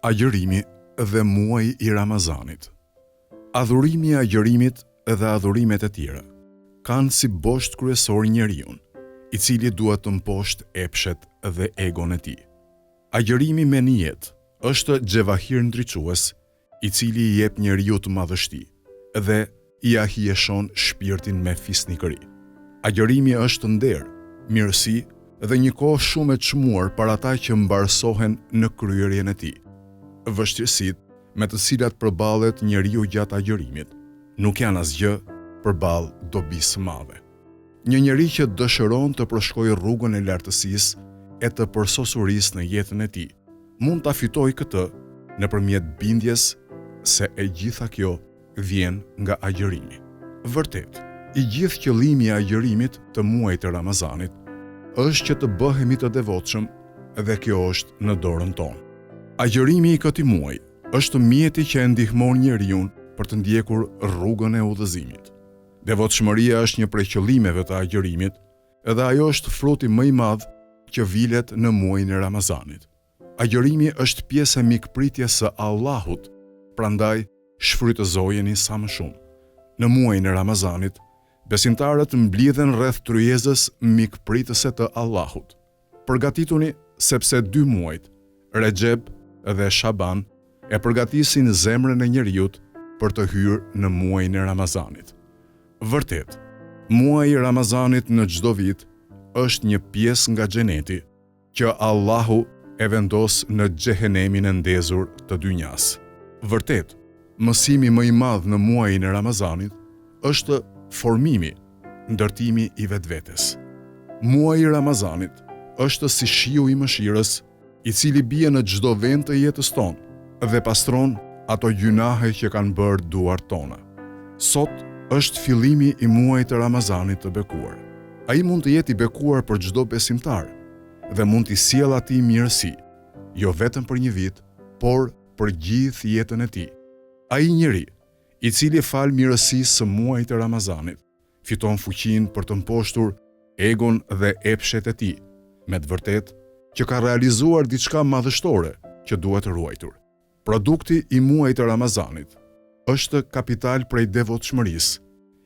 Agjërimi dhe muaji i Ramazanit. Adhurimi i agjërimit dhe adhurimet e tjera kanë si bosht kryesor njeriun, i cili duhet të mposhtë epshet dhe egon e tij. Agjërimi me nijet është xhevahir ndriçues, i cili i jep njeriu të madhështi dhe i ahijeshon shpirtin me fisnikëri. Agjërimi është nder, mirësi dhe një kohë shumë e çmuar për ata që mbarsohen në kryerjen e tij. Vështirësitë me të cilat përballet njeriu gjatë agjërimit nuk janë asgjë përballë dobisë së madhe. Një njeri që dëshiron të përshkojë rrugën e lartësisë e të përsosurisë në jetën e tij mund ta fitojë këtë nëpërmjet bindjes se e gjitha kjo vjen nga agjërimi. Vërtet, i gjithë qëllimi i agjërimit të muajit të Ramazanit është që të bëhemi të devotshëm dhe kjo është në dorën tonë. Agjërimi i këtij muaji është mjeti që e ndihmon njeriu për të ndjekur rrugën e udhëzimit. Devotshmëria është një prej qëllimeve të agjërimit dhe ajo është fruti më i madh që vilet në muajin e Ramazanit. Agjërimi është pjesë e mikpritjes së Allahut, prandaj shfrytëzojeni sa më shumë. Në muajin e Ramazanit, besimtarët mblidhen rreth tryezës mikpritëse të Allahut. Përgatituni sepse 2 muajt, Rexheb dhe Shaban, e përgatisin zemrën e njeriut për të hyrë në muajin e Ramazanit. Vërtet, muaji i Ramazanit në çdo vit është një pjesë nga xheneti që Allahu e vendos në xhehenemin e ndezur të dynjas. Vërtet, mësimi më i madh në muajin e Ramazanit është formimi, ndërtimi i vetvetes. Muaji i Ramazanit është si shiu i mëshirës, i cili bie në çdo vend të jetës tonë dhe pastron ato gjunahe që kanë bërë duart tona. Sot është fillimi i muajit të Ramazanit të bekuar. Ai mund të jetë i bekuar për çdo besimtar dhe mund t'i sjellë atij mirësi, jo vetëm për një vit, por për gjithë jetën e tij. Ai njeri i cili fal mirësisë së muajit të Ramazanit fiton fuqinë për të mposhtur egon dhe epshet e tij, me të vërtetë që ka realizuar diçka madhështore që duhet ruajtur. Produkti i muajit të Ramazanit është kapital prej devotshmërisë,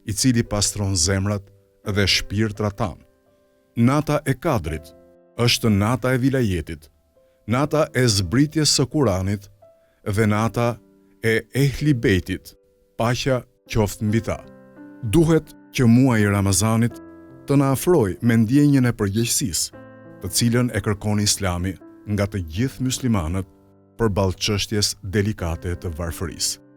i cili pastron zemrat dhe shpirtrat tanë. Nata e Kadrit është nata e vilajetit, nata e zbritjes së Kuranit dhe nata e Ehli Bejtit, paqja qoftë mbi ta. Duhet që muaji i Ramazanit të na afrojë me ndjenjën e përgjegjësisë, të cilën e kërkon Islami nga të gjithë muslimanët përballë çështjes delikate të varfërisë.